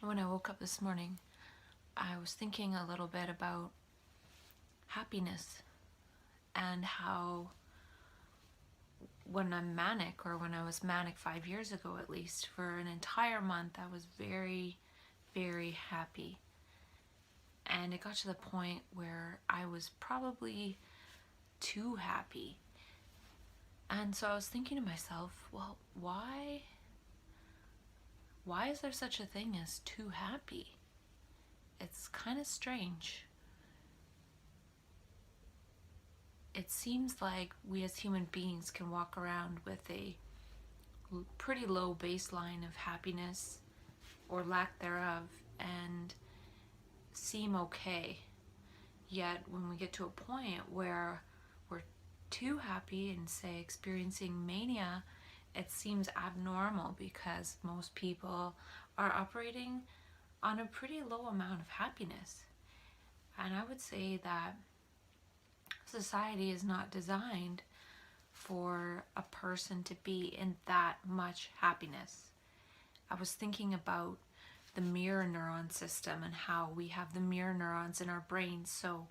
When I woke up this morning, I was thinking a little bit about happiness and how when I'm manic, or when I was manic 5 years ago at least, for an entire month, I was very, very happy. And it got to the point where I was probably too happy. And so I was thinking to myself, well, why is there such a thing as too happy? It's kind of strange. It seems like we as human beings can walk around with a pretty low baseline of happiness or lack thereof and seem okay. Yet when we get to a point where we're too happy and, say, experiencing mania, it seems abnormal because most people are operating on a pretty low amount of happiness. And I would say that society is not designed for a person to be in that much happiness. I was thinking about the mirror neuron system and how we have the mirror neurons in our brains. So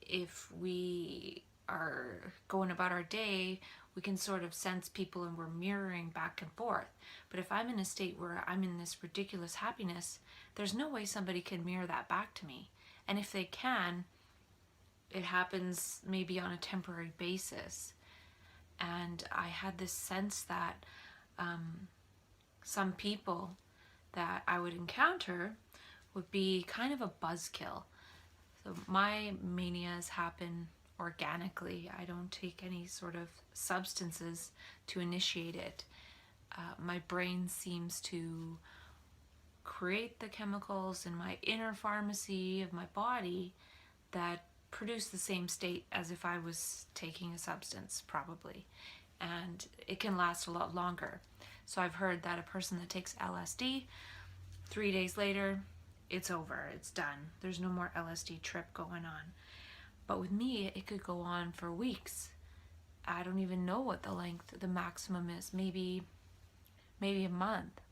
if we are going about our day, we can sort of sense people and we're mirroring back and forth. But if I'm in a state where I'm in this ridiculous happiness, there's no way somebody can mirror that back to me. And if they can, it happens maybe on a temporary basis. And I had this sense that some people that I would encounter would be kind of a buzzkill. So my manias happen organically. I don't take any sort of substances to initiate it. My brain seems to create the chemicals in my inner pharmacy of my body that produce the same state as if I was taking a substance, probably. And it can last a lot longer. So I've heard that a person that takes LSD, 3 days later, it's over, it's done. There's no more LSD trip going on. But with me, it could go on for weeks. I don't even know what the length, the maximum is. Maybe a month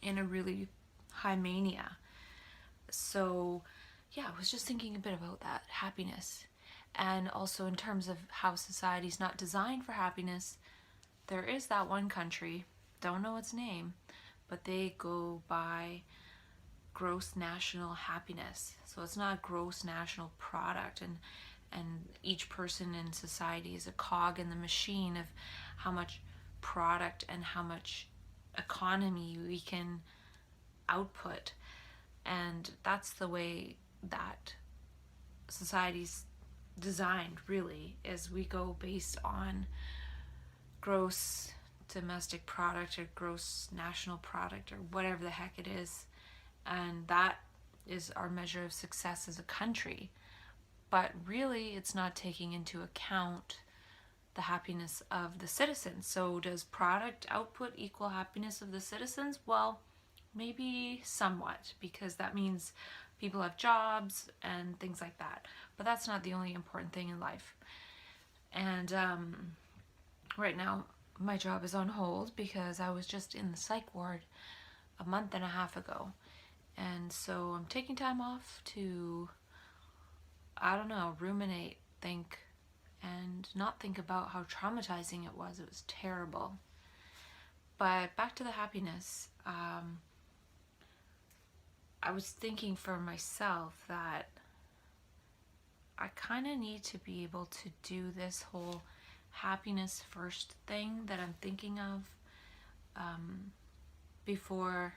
in a really high mania. So yeah, I was just thinking a bit about that, happiness. And also in terms of how society's not designed for happiness, there is that one country, don't know its name, but they go by gross national happiness. So it's not a gross national product, and each person in society is a cog in the machine of how much product and how much economy we can output. And that's the way that society's designed, really, is we go based on gross domestic product or gross national product or whatever the heck it is. And that is our measure of success as a country. But really, it's not taking into account the happiness of the citizens. So does product output equal happiness of the citizens? Well, maybe somewhat, because that means people have jobs and things like that. But that's not the only important thing in life. And right now, my job is on hold because I was just in the psych ward a month and a half ago. And so I'm taking time off to, I don't know, ruminate, think, and not think about how traumatizing it was. It was terrible. But back to the happiness. I was thinking for myself that I kind of need to be able to do this whole happiness first thing that I'm thinking of before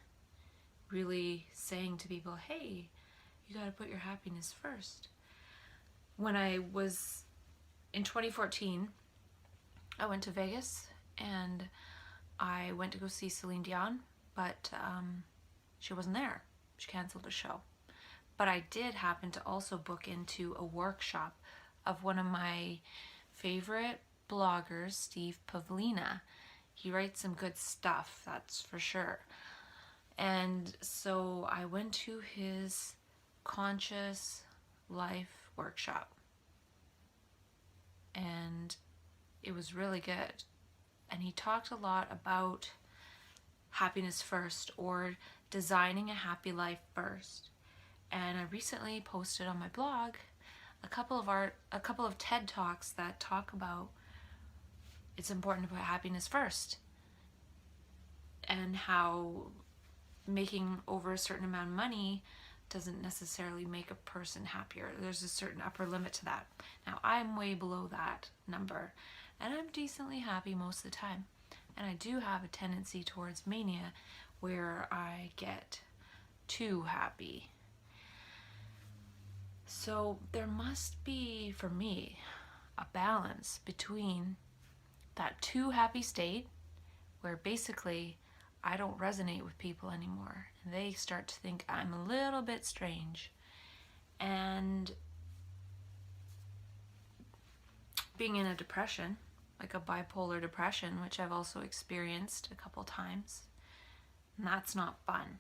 really saying to people, hey, you got to put your happiness first. When I was in 2014, I went to Vegas and I went to go see Celine Dion, but she wasn't there. She canceled the show. But I did happen to also book into a workshop of one of my favorite bloggers, Steve Pavlina. He writes some good stuff, that's for sure. And so I went to his conscious life workshop. And it was really good. And he talked a lot about happiness first, or designing a happy life first. And I recently posted on my blog a couple of TED Talks that talk about it's important to put happiness first, and how making over a certain amount of money doesn't necessarily make a person happier. There's a certain upper limit to that. Now, I'm way below that number, and I'm decently happy most of the time. And I do have a tendency towards mania where I get too happy. So there must be, for me, a balance between that too happy state, where basically I don't resonate with people anymore and they start to think I'm a little bit strange, and being in a depression, like a bipolar depression, which I've also experienced a couple times, and that's not fun.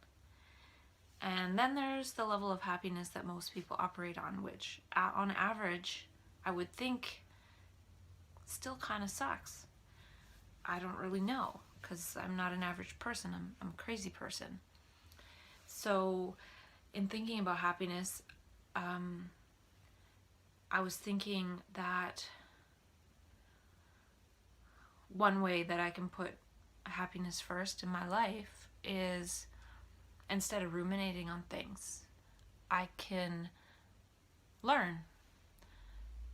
And then there's the level of happiness that most people operate on, which on average I would think still kind of sucks. I don't really know, because I'm not an average person. I'm a crazy person. So in thinking about happiness, I was thinking that one way that I can put happiness first in my life is, instead of ruminating on things, I can learn.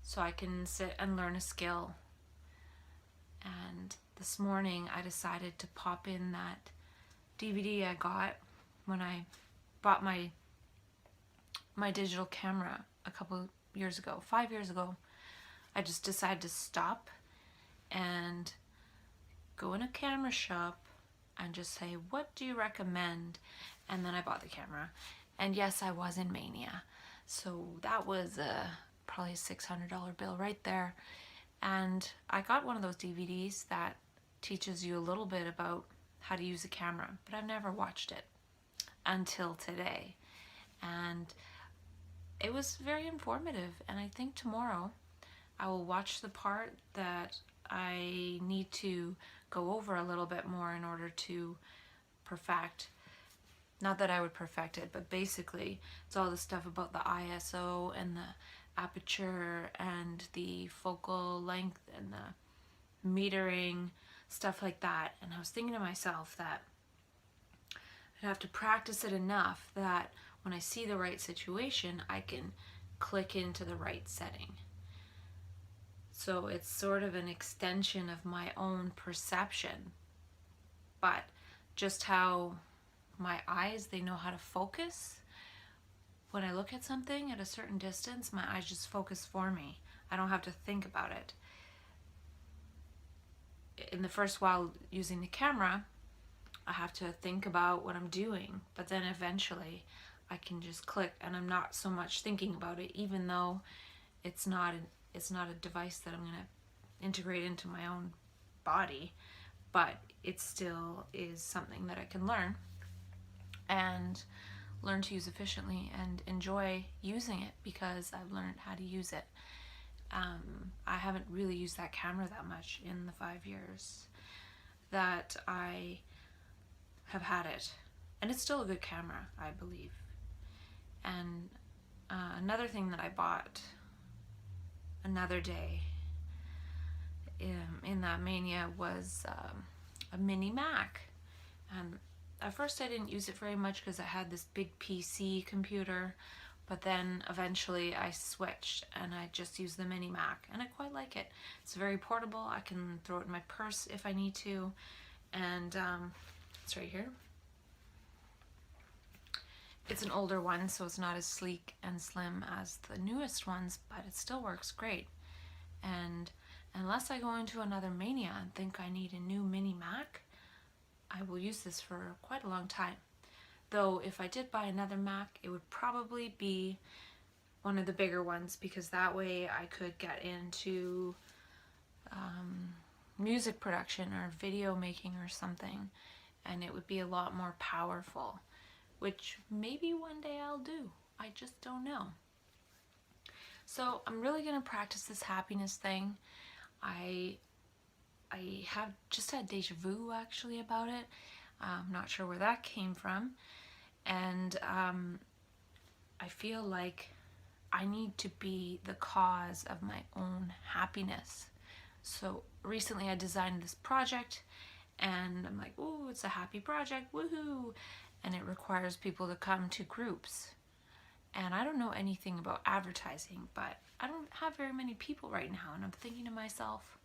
So I can sit and learn a skill. And this morning I decided to pop in that DVD I got when I bought my digital camera a couple years ago, 5 years ago. I just decided to stop and go in a camera shop and just say, what do you recommend? And then I bought the camera. And yes, I was in mania. So that was probably a $600 bill right there. And I got one of those DVDs that teaches you a little bit about how to use a camera, but I've never watched it until today. And it was very informative. And I think tomorrow I will watch the part that I need to go over a little bit more in order to perfect. Not that I would perfect it, but basically it's all the stuff about the ISO and the aperture and the focal length and the metering, stuff like that. And I was thinking to myself that I'd have to practice it enough that when I see the right situation, I can click into the right setting. So it's sort of an extension of my own perception, but just how my eyes, they know how to focus. When I look at something at a certain distance, my eyes just focus for me. I don't have to think about it. In the first while using the camera, I have to think about what I'm doing, but then eventually I can just click, and I'm not so much thinking about it, even though it's not a device that I'm going to integrate into my own body, but it still is something that I can learn and learn to use efficiently and enjoy using it, because I've learned how to use it. I haven't really used that camera that much in the 5 years that I have had it, and it's still a good camera, I believe. And another thing that I bought another day in that mania was a mini Mac. And at first I didn't use it very much because I had this big PC computer, but then eventually I switched and I just use the mini Mac, and I quite like it. It's very portable. I can throw it in my purse if I need to, and it's right here. It's an older one, so it's not as sleek and slim as the newest ones, but it still works great. And unless I go into another mania and think I need a new mini Mac, I will use this for quite a long time. Though if I did buy another Mac, it would probably be one of the bigger ones, because that way I could get into music production or video making or something, and it would be a lot more powerful, which maybe one day I'll do. I just don't know. So I'm really going to practice this happiness thing. I have just had deja vu actually about it. I'm not sure where that came from. And I feel like I need to be the cause of my own happiness. So recently I designed this project and I'm like, oh, it's a happy project, woohoo! And it requires people to come to groups. And I don't know anything about advertising, but I don't have very many people right now. And I'm thinking to myself,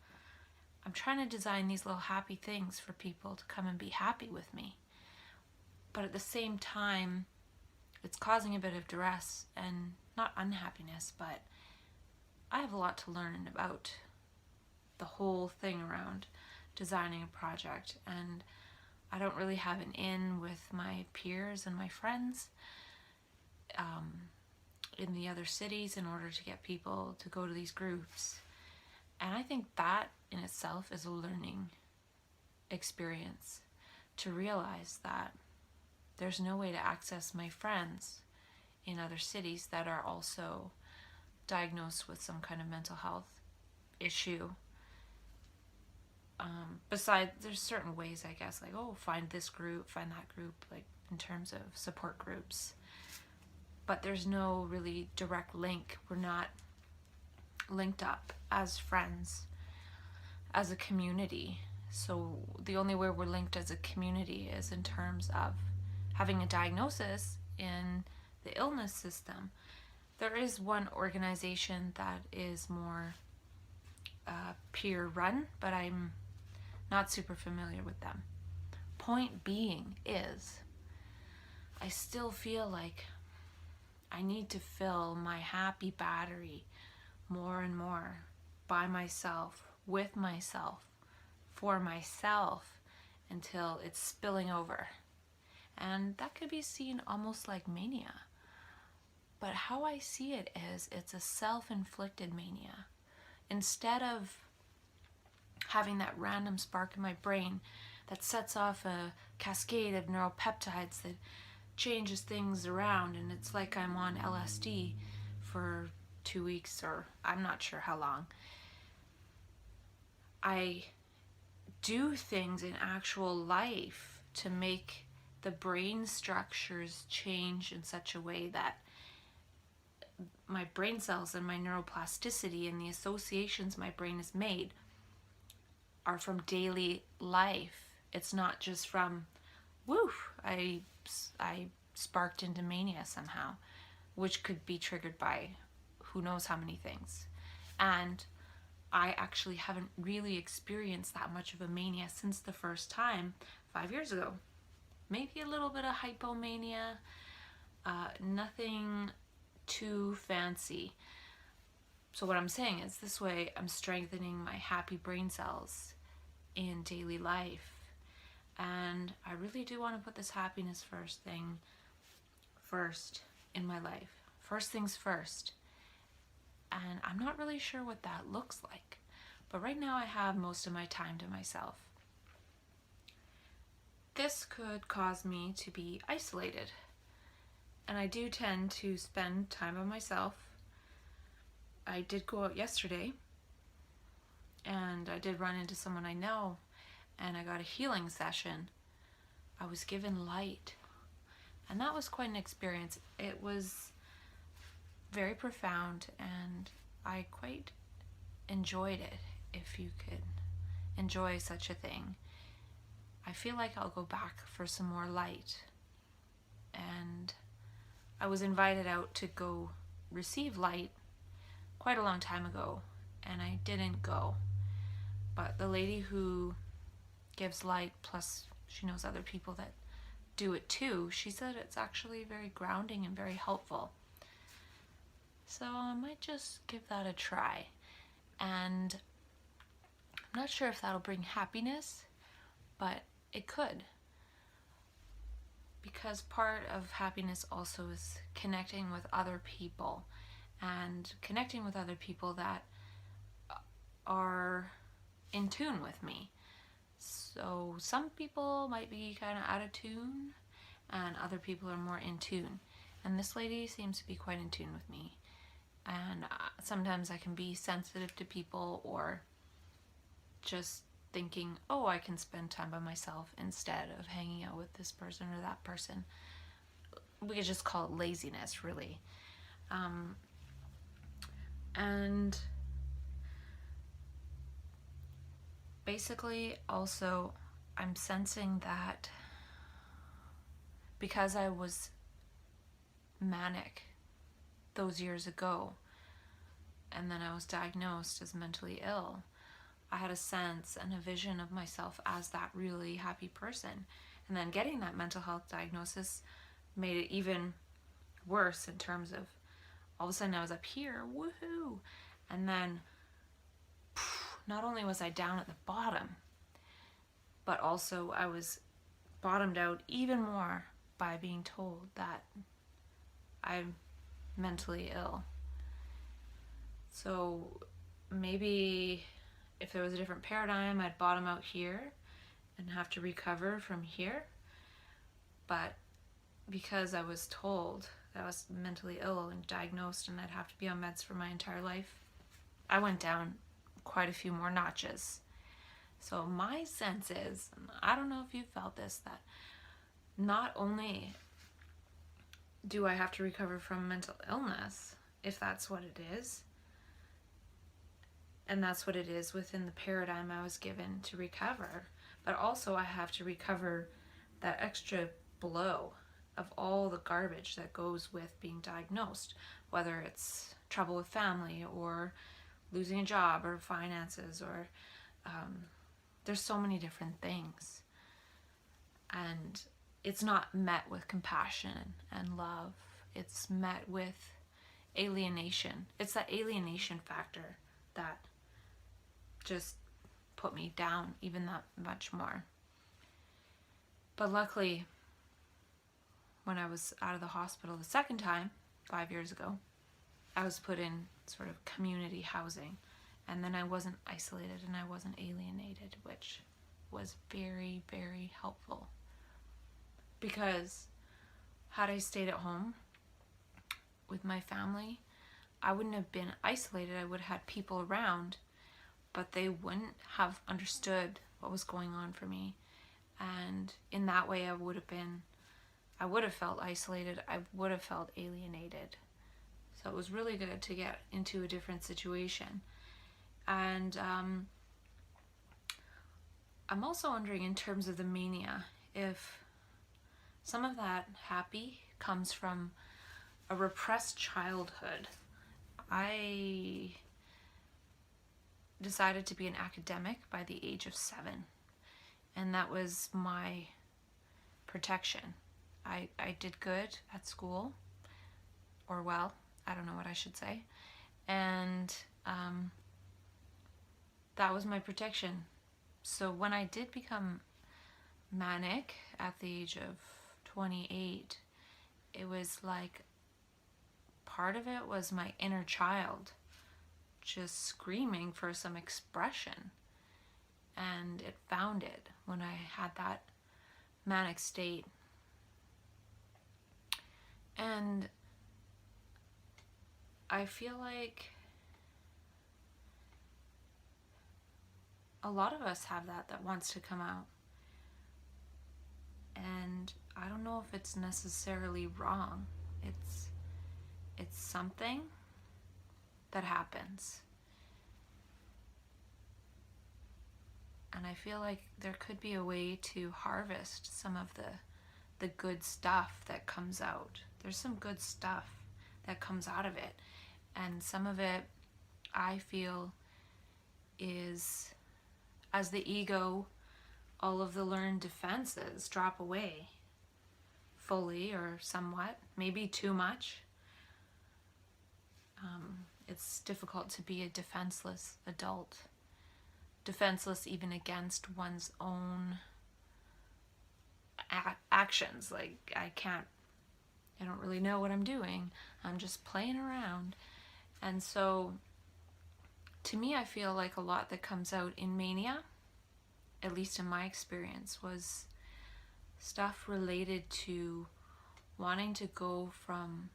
I'm trying to design these little happy things for people to come and be happy with me. But at the same time, it's causing a bit of duress and not unhappiness, but I have a lot to learn about the whole thing around designing a project, and I don't really have an in with my peers and my friends in the other cities in order to get people to go to these groups. And I think that in itself is a learning experience, to realize that there's no way to access my friends in other cities that are also diagnosed with some kind of mental health issue. Besides, there's certain ways, I guess, like, oh, find this group, find that group, like in terms of support groups. But there's no really direct link. We're not linked up as friends, as a community. So the only way we're linked as a community is in terms of having a diagnosis in the illness system. There is one organization that is more peer run, but I'm not super familiar with them. Point being is, I still feel like I need to fill my happy battery more and more by myself, with myself, for myself, until it's spilling over. And that could be seen almost like mania. But how I see it is, it's a self-inflicted mania. Instead of having that random spark in my brain that sets off a cascade of neuropeptides that changes things around, and it's like I'm on LSD for 2 weeks, or I'm not sure how long. I do things in actual life to make the brain structures change in such a way that my brain cells and my neuroplasticity and the associations my brain has made are from daily life. It's not just from, woof, I sparked into mania somehow, which could be triggered by who knows how many things. And I actually haven't really experienced that much of a mania since the first time 5 years ago. Maybe a little bit of hypomania, nothing too fancy. So what I'm saying is, this way I'm strengthening my happy brain cells in daily life. And I really do want to put this happiness first thing first in my life. First things first. And I'm not really sure what that looks like. But right now I have most of my time to myself. This could cause me to be isolated. And I do tend to spend time by myself. I did go out yesterday, and I did run into someone I know, and I got a healing session. I was given light, and that was quite an experience. It was very profound, and I quite enjoyed it, if you could enjoy such a thing. I feel like I'll go back for some more light. And I was invited out to go receive light quite a long time ago, and I didn't go. But the lady who gives light, plus she knows other people that do it too, she said it's actually very grounding and very helpful. So I might just give that a try. And I'm not sure if that'll bring happiness, but it could. Because part of happiness also is connecting with other people, and connecting with other people that are in tune with me. So some people might be kind of out of tune, and other people are more in tune. And this lady seems to be quite in tune with me. And sometimes I can be sensitive to people, or just thinking, oh, I can spend time by myself instead of hanging out with this person or that person. We could just call it laziness, really. And basically, also, I'm sensing that because I was manic those years ago, and then I was diagnosed as mentally ill, I had a sense and a vision of myself as that really happy person. And then getting that mental health diagnosis made it even worse in terms of all of a sudden I was up here, woohoo! And then not only was I down at the bottom, but also I was bottomed out even more by being told that I'm mentally ill. So maybe if there was a different paradigm, I'd bottom out here and have to recover from here. But because I was told that I was mentally ill and diagnosed and I'd have to be on meds for my entire life, I went down quite a few more notches. So my sense is, and I don't know if you felt this, that not only do I have to recover from mental illness, if that's what it is, and that's what it is within the paradigm I was given to recover, but also I have to recover that extra blow of all the garbage that goes with being diagnosed, whether it's trouble with family or losing a job or finances, or there's so many different things. And it's not met with compassion and love. It's met with alienation. It's that alienation factor that just put me down even that much more. But luckily, when I was out of the hospital the second time, 5 years ago, I was put in sort of community housing. And then I wasn't isolated and I wasn't alienated, which was very, very helpful. Because had I stayed at home with my family, I wouldn't have been isolated. I would have had people around, but they wouldn't have understood what was going on for me. And in that way, I would have felt isolated. I would have felt alienated. So it was really good to get into a different situation. And I'm also wondering, in terms of the mania, if some of that happy comes from a repressed childhood. I decided to be an academic by the age of 7, and that was my protection. I did good at school, or well, I don't know what I should say, and that was my protection. So when I did become manic at the age of 28, it was like part of it was my inner child just screaming for some expression, and it found it when I had that manic state. And I feel like a lot of us have that wants to come out. And I don't know if it's necessarily wrong. It's something that happens. And I feel like there could be a way to harvest some of the good stuff that comes out. There's some good stuff that comes out of it. And some of it, I feel, is as the ego, all of the learned defenses drop away fully or somewhat, maybe too much. It's difficult to be a defenseless adult, defenseless even against one's own actions. Like, I don't really know what I'm doing. I'm just playing around. And so, to me, I feel like a lot that comes out in mania, at least in my experience, was stuff related to wanting to go from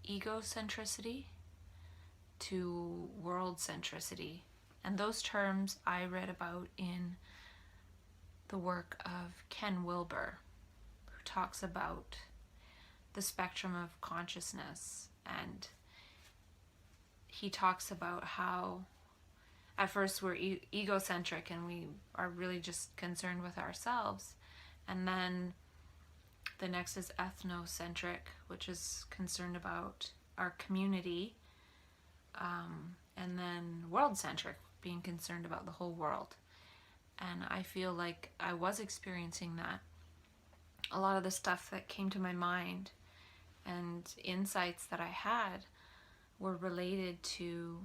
egocentricity to world centricity. And those terms I read about in the work of Ken Wilber, who talks about the spectrum of consciousness. And he talks about how at first we're egocentric and we are really just concerned with ourselves. And then the next is ethnocentric, which is concerned about our community. And then world-centric, being concerned about the whole world. And I feel like I was experiencing that. A lot of the stuff that came to my mind and insights that I had were related to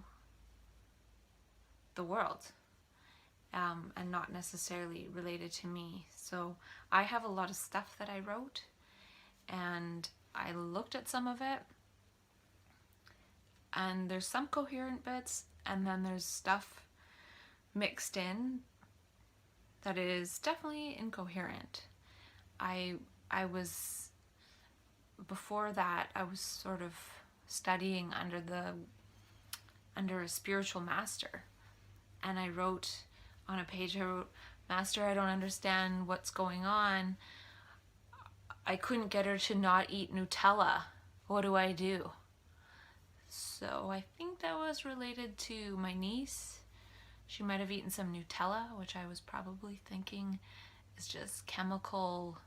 the world, and not necessarily related to me. So I have a lot of stuff that I wrote, and I looked at some of it, and there's some coherent bits, and then there's stuff mixed in that is definitely incoherent. Before that, I was sort of studying under a spiritual master, and I wrote on a page, I wrote, "Master, I don't understand what's going on. I couldn't get her to not eat Nutella. What do I do?" So I think that was related to my niece. She might have eaten some Nutella, which I was probably thinking is just chemical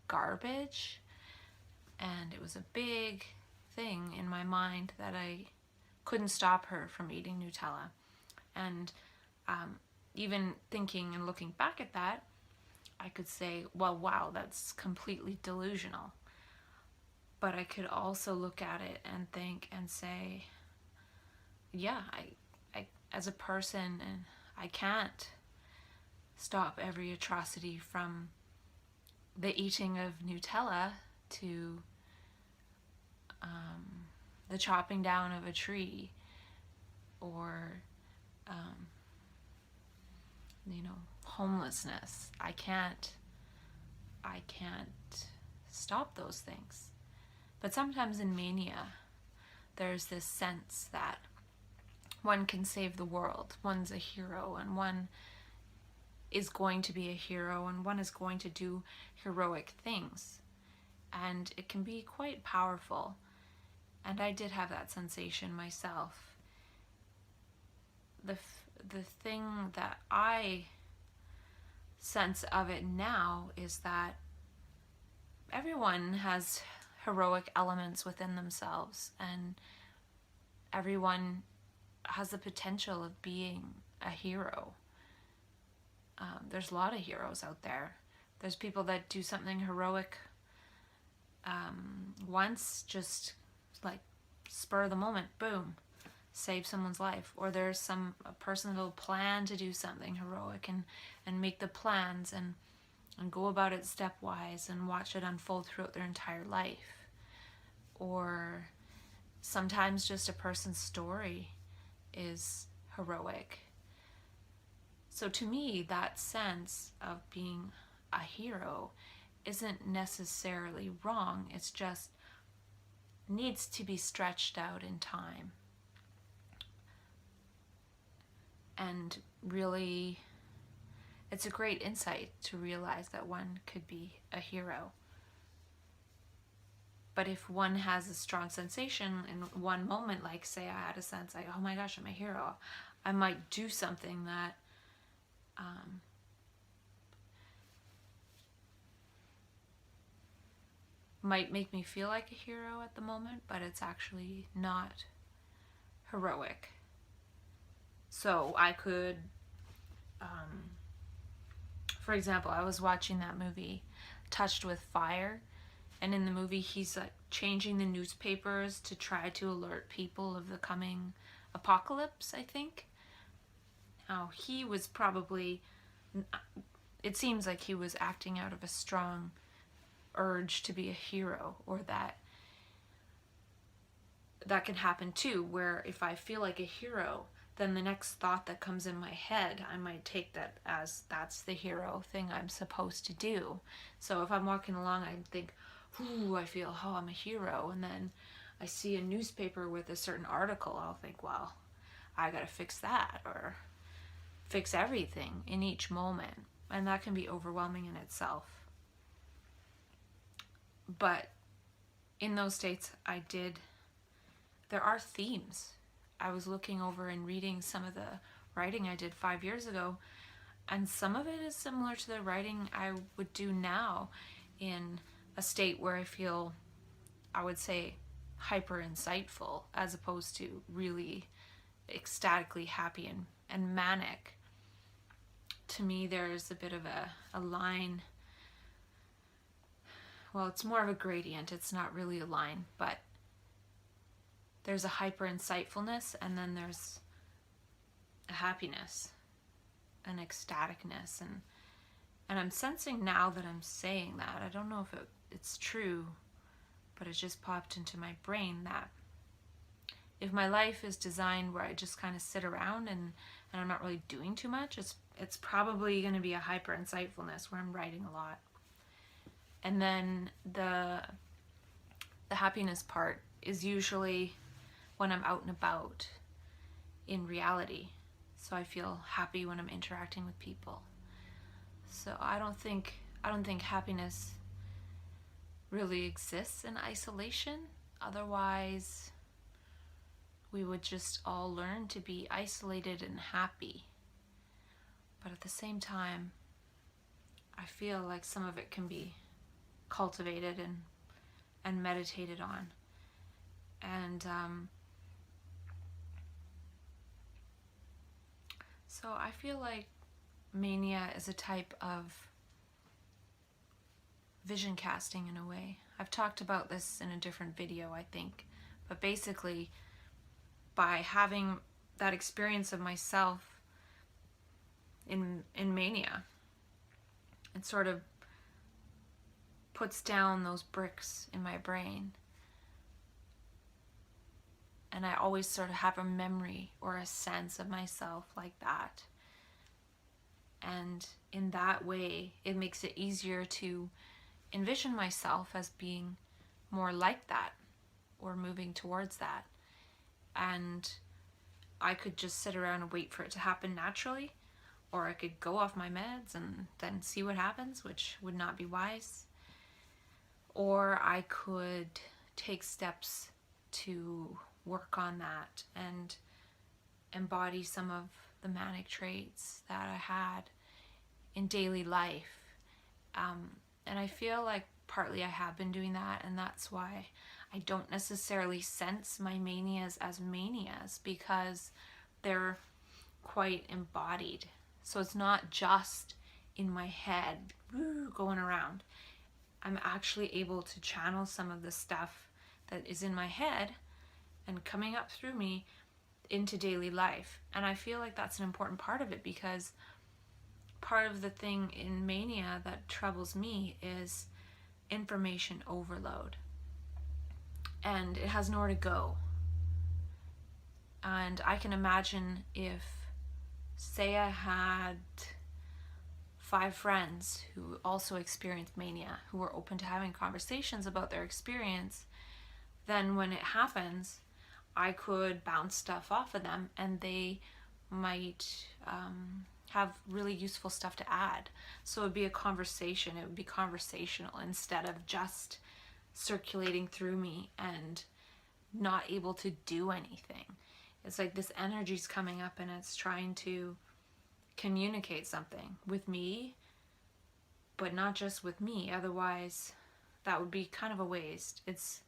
garbage. And it was a big thing in my mind that I couldn't stop her from eating Nutella. And even thinking and looking back at that, I could say, well, wow, that's completely delusional. But I could also look at it and think and say, yeah, I as a person, and I can't stop every atrocity from the eating of Nutella to the chopping down of a tree, or homelessness. I can't stop those things. But sometimes in mania, there's this sense that one can save the world, one's a hero, and one is going to be a hero, and one is going to do heroic things. And it can be quite powerful. And I did have that sensation myself. The thing that I sense of it now is that everyone has heroic elements within themselves, and everyone has the potential of being a hero. There's a lot of heroes out there. There's people that do something heroic once, just like spur of the moment, boom, save someone's life. Or there's a person that'll plan to do something heroic and make the plans and go about it stepwise and watch it unfold throughout their entire life. Or sometimes just a person's story is heroic. So to me, that sense of being a hero isn't necessarily wrong. It's just needs to be stretched out in time. And really, it's a great insight to realize that one could be a hero. But if one has a strong sensation in one moment, like say I had a sense like, oh my gosh, I'm a hero, I might do something that might make me feel like a hero at the moment, but it's actually not heroic. So I could, for example, I was watching that movie, Touched with Fire, and in the movie he's like changing the newspapers to try to alert people of the coming apocalypse, I think. Now, he was probably, it seems like he was acting out of a strong urge to be a hero, or that can happen too, where if I feel like a hero, then the next thought that comes in my head, I might take that as that's the hero thing I'm supposed to do. So if I'm walking along, I think, ooh, I feel, oh, I'm a hero. And then I see a newspaper with a certain article, I'll think, well, I gotta fix that or fix everything in each moment. And that can be overwhelming in itself. But in those states, there are themes. I was looking over and reading some of the writing I did 5 years ago, and some of it is similar to the writing I would do now in a state where I feel, I would say, hyper insightful, as opposed to really ecstatically happy and manic. To me, there's a bit of a line. Well, it's more of a gradient. It's not really a line, but there's a hyper insightfulness, and then there's a happiness, an ecstaticness, and I'm sensing now that I'm saying that. I don't know if it's true, but it just popped into my brain that if my life is designed where I just kind of sit around and I'm not really doing too much, it's probably going to be a hyper insightfulness where I'm writing a lot. And then the happiness part is usually when I'm out and about in reality. So I feel happy when I'm interacting with people. So I don't think happiness really exists in isolation. Otherwise, we would just all learn to be isolated and happy. But at the same time, I feel like some of it can be cultivated and meditated on. And so I feel like mania is a type of vision casting in a way. I've talked about this in a different video, I think. But basically, by having that experience of myself in mania, it sort of puts down those bricks in my brain. And I always sort of have a memory or a sense of myself like that. And in that way, it makes it easier to envision myself as being more like that or moving towards that. And I could just sit around and wait for it to happen naturally, or I could go off my meds and then see what happens, which would not be wise. Or I could take steps to work on that and embody some of the manic traits that I had in daily life. And I feel like partly I have been doing that, and that's why I don't necessarily sense my manias as manias, because they're quite embodied. So it's not just in my head going around. I'm actually able to channel some of the stuff that is in my head and coming up through me into daily life. And I feel like that's an important part of it, because part of the thing in mania that troubles me is information overload. And it has nowhere to go. And I can imagine if, say I had 5 friends who also experienced mania, who were open to having conversations about their experience, then when it happens, I could bounce stuff off of them, and they might have really useful stuff to add. So it would be a conversation. It would be conversational instead of just circulating through me and not able to do anything. It's like this energy's coming up and it's trying to communicate something with me, but not just with me. Otherwise, that would be kind of a waste. It's,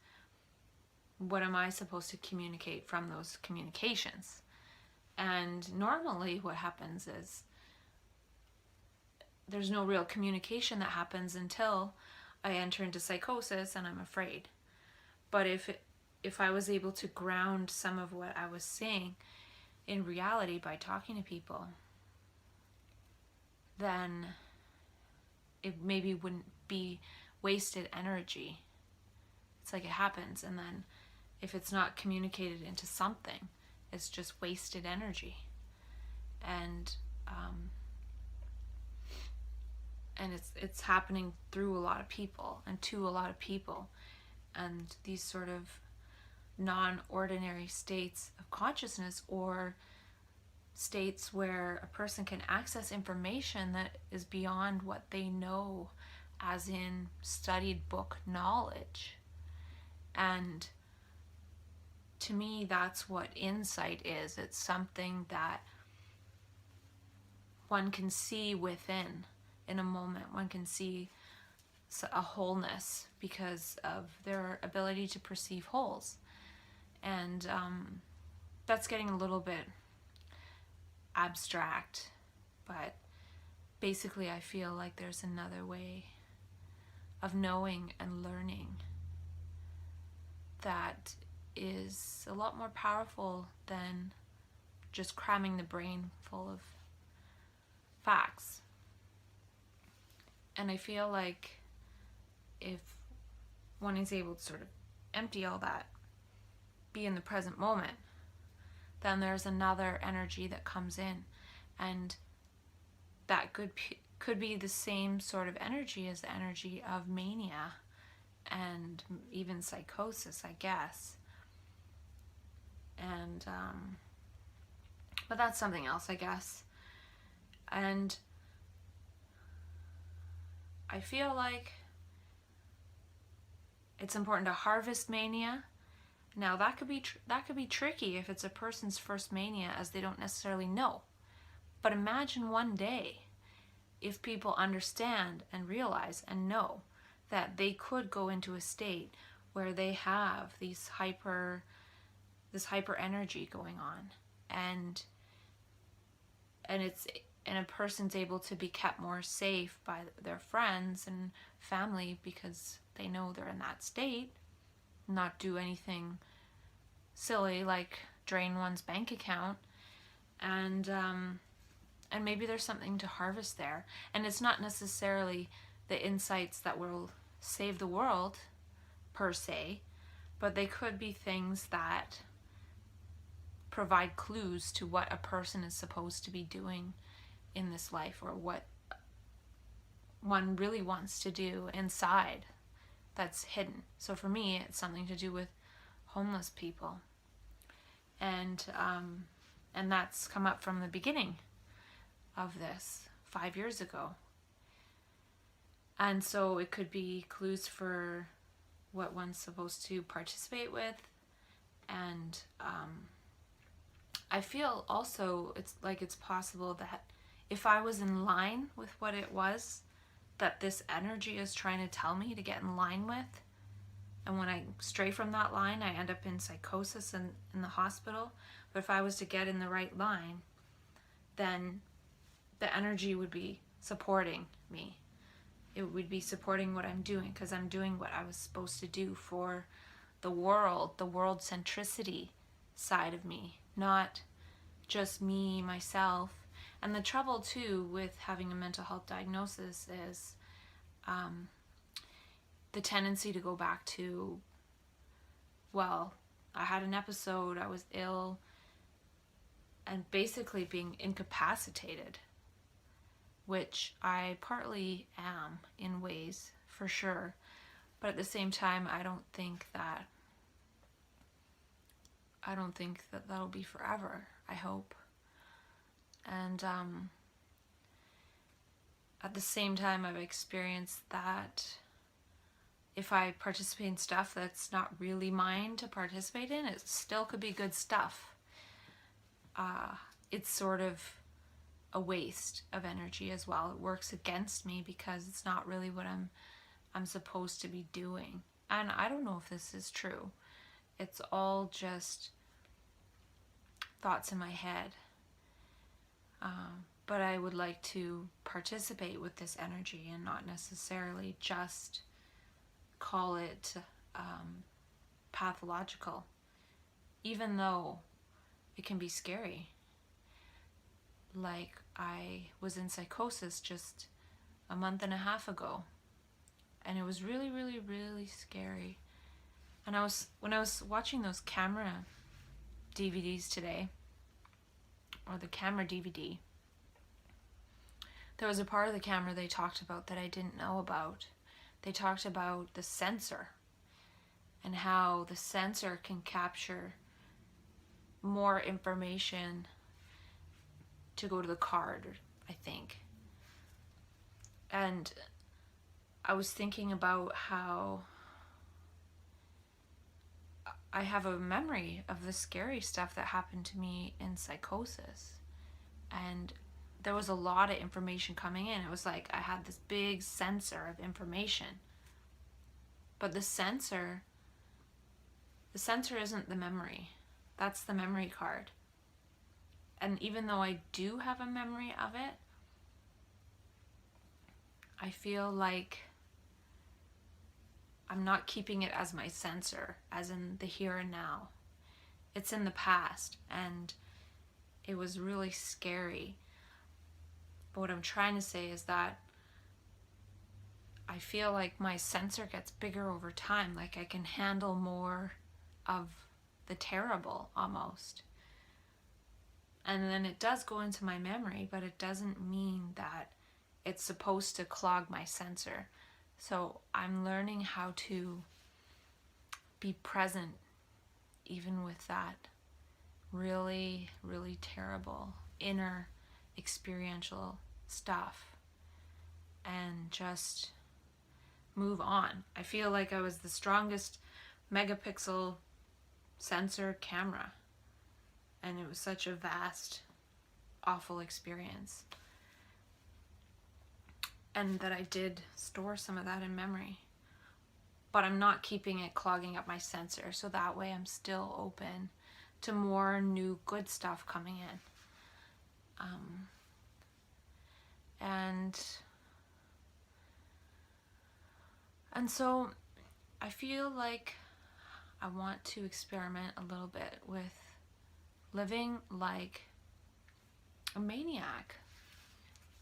what am I supposed to communicate from those communications? And normally what happens is there's no real communication that happens until I enter into psychosis and I'm afraid. But if I was able to ground some of what I was saying in reality by talking to people, then it maybe wouldn't be wasted energy. It's like it happens, and then if it's not communicated into something, it's just wasted energy. And it's happening through a lot of people and to a lot of people. And these sort of non-ordinary states of consciousness, or states where a person can access information that is beyond what they know, as in studied book knowledge. And to me, that's what insight is. It's something that one can see within in a moment. One can see a wholeness because of their ability to perceive wholes. And that's getting a little bit abstract, but basically I feel like there's another way of knowing and learning that is a lot more powerful than just cramming the brain full of facts. And I feel like if one is able to sort of empty all that, be in the present moment, then there's another energy that comes in, and that could be the same sort of energy as the energy of mania and even psychosis, I guess. And but that's something else, I guess. And I feel like it's important to harvest mania. Now that could be tricky if it's a person's first mania, as they don't necessarily know. But imagine one day if people understand and realize and know that they could go into a state where they have this hyper energy going on, and a person's able to be kept more safe by their friends and family because they know they're in that state, not do anything silly like drain one's bank account, and maybe there's something to harvest there. And it's not necessarily the insights that will save the world per se, but they could be things that provide clues to what a person is supposed to be doing in this life, or what one really wants to do inside that's hidden. So for me, it's something to do with homeless people, and that's come up from the beginning of this 5 years ago. And so it could be clues for what one's supposed to participate with. And I feel also it's possible that if I was in line with what it was that this energy is trying to tell me to get in line with, and when I stray from that line, I end up in psychosis and in the hospital. But if I was to get in the right line, then the energy would be supporting me. It would be supporting what I'm doing, because I'm doing what I was supposed to do for the world centricity side of me, not just me, myself. And the trouble too with having a mental health diagnosis is the tendency to go back to, well, I had an episode, I was ill, and basically being incapacitated, which I partly am in ways, for sure. But at the same time, I don't think that that'll be forever, I hope. And at the same time, I've experienced that if I participate in stuff that's not really mine to participate in, it still could be good stuff. It's sort of a waste of energy as well. It works against me because it's not really what I'm supposed to be doing. And I don't know if this is true. It's all just thoughts in my head. But I would like to participate with this energy and not necessarily just call it pathological, even though it can be scary. Like, I was in psychosis just a month and a half ago, and it was really, really, really scary. And when I was watching those camera DVDs today, or the camera DVD, there was a part of the camera they talked about that I didn't know about. They talked about the sensor and how the sensor can capture more information to go to the card, I think. And I was thinking about how I have a memory of the scary stuff that happened to me in psychosis. And there was a lot of information coming in. It was like I had this big sensor of information. But the sensor isn't the memory. That's the memory card. And even though I do have a memory of it, I feel like I'm not keeping it as my sensor, as in the here and now. It's in the past, and it was really scary. But what I'm trying to say is that I feel like my sensor gets bigger over time, like I can handle more of the terrible almost. And then it does go into my memory, but it doesn't mean that it's supposed to clog my sensor. So I'm learning how to be present even with that really, really terrible inner experiential stuff, and just move on. I feel like I was the strongest megapixel sensor camera, and it was such a vast, awful experience. And that I did store some of that in memory. But I'm not keeping it clogging up my sensor, so that way I'm still open to more new good stuff coming in. And so I feel like I want to experiment a little bit with living like a maniac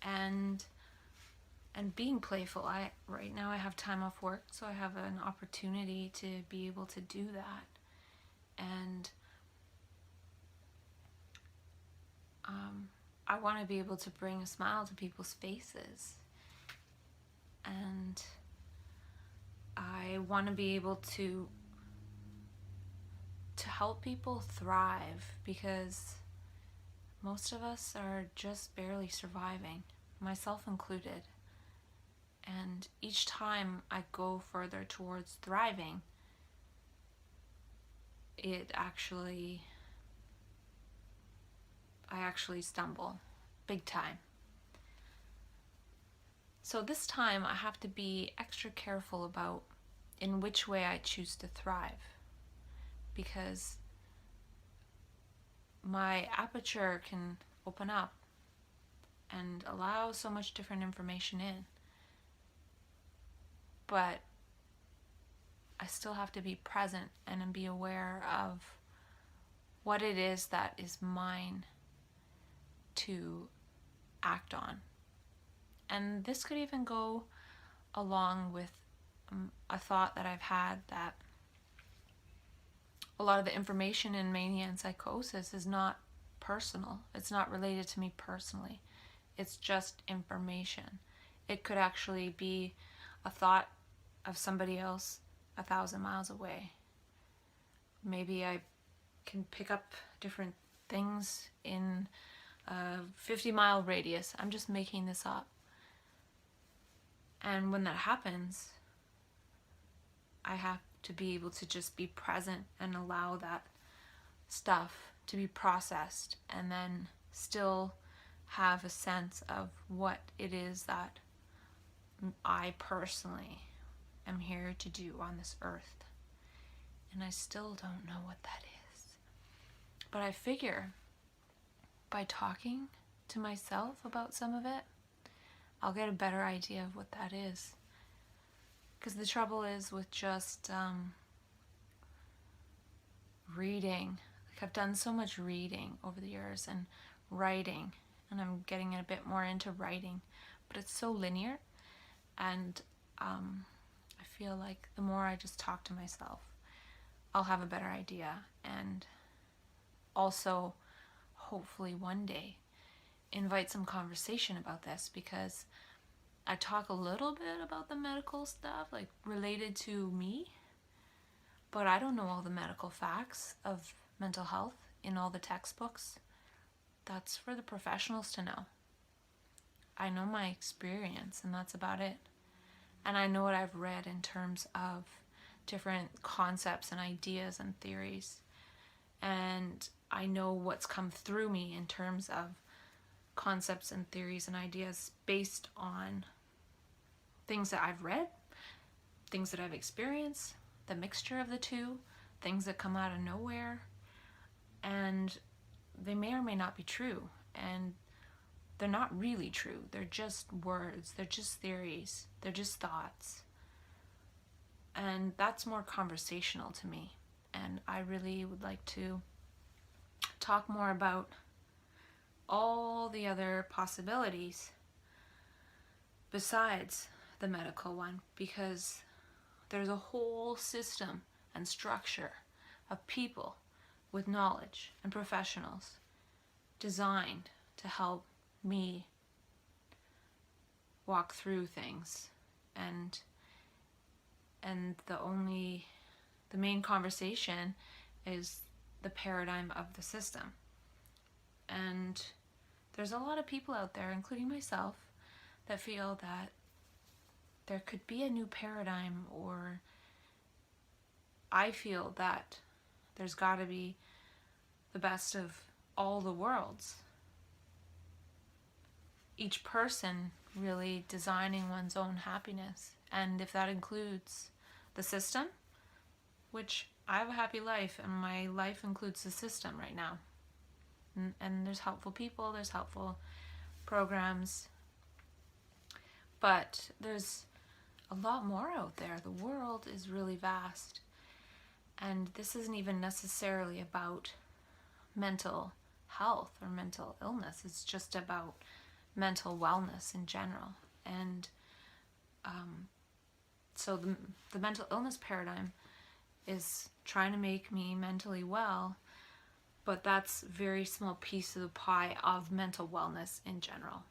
and being playful. Right now I have time off work, so I have an opportunity to be able to do that. And I want to be able to bring a smile to people's faces. And I want to be able to help people thrive, because most of us are just barely surviving, myself included. And each time I go further towards thriving, I actually stumble big time. So this time I have to be extra careful about in which way I choose to thrive, because my aperture can open up and allow so much different information in. But I still have to be present and be aware of what it is that is mine to act on. And this could even go along with a thought that I've had, that a lot of the information in mania and psychosis is not personal. It's not related to me personally. It's just information. It could actually be a thought of somebody else 1,000 miles away. Maybe I can pick up different things in a 50-mile radius. I'm just making this up. And when that happens, I have to be able to just be present and allow that stuff to be processed, and then still have a sense of what it is that I personally am here to do on this earth. And I still don't know what that is. But I figure by talking to myself about some of it, I'll get a better idea of what that is. Because the trouble is with just reading. Like, I've done so much reading over the years and writing, and I'm getting a bit more into writing, but it's so linear. And I feel like the more I just talk to myself, I'll have a better idea, and also hopefully one day invite some conversation about this, because I talk a little bit about the medical stuff, like related to me, but I don't know all the medical facts of mental health in all the textbooks. that's for the professionals to know. I know my experience, and that's about it. And I know what I've read in terms of different concepts and ideas and theories. And I know what's come through me in terms of concepts and theories and ideas based on things that I've read, things that I've experienced, the mixture of the two, things that come out of nowhere. And they may or may not be true. And they're not really true. They're just words. They're just theories. They're just thoughts. And that's more conversational to me. And I really would like to talk more about all the other possibilities besides the medical one, because there's a whole system and structure of people with knowledge and professionals designed to help me walk through things, and the main conversation is the paradigm of the system. And there's a lot of people out there, including myself, that feel that there could be a new paradigm, or I feel that there's got to be the best of all the worlds. Each person really designing one's own happiness. And if that includes the system, which I have a happy life, and my life includes the system right now. And there's helpful people, there's helpful programs, but there's a lot more out there. The world is really vast. And this isn't even necessarily about mental health or mental illness. It's just about mental wellness in general. And so the mental illness paradigm is trying to make me mentally well, but that's a very small piece of the pie of mental wellness in general.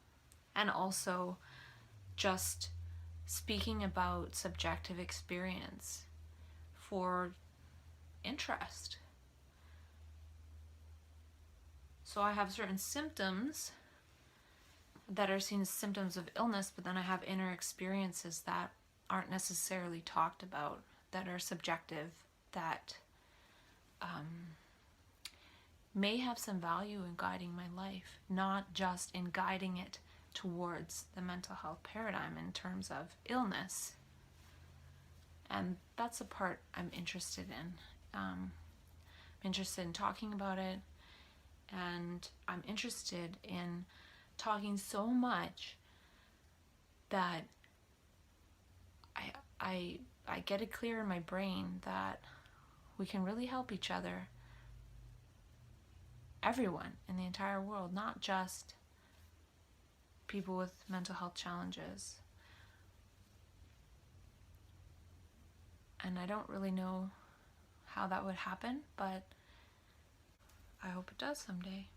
And also just speaking about subjective experience for interest. So I have certain symptoms that are seen as symptoms of illness, but then I have inner experiences that aren't necessarily talked about, that are subjective, that may have some value in guiding my life, not just in guiding it towards the mental health paradigm in terms of illness. And that's the part I'm interested in. I'm interested in talking about it, and I'm interested in talking so much that I get it clear in my brain that we can really help each other, everyone in the entire world, not just people with mental health challenges. And I don't really know how that would happen, but I hope it does someday.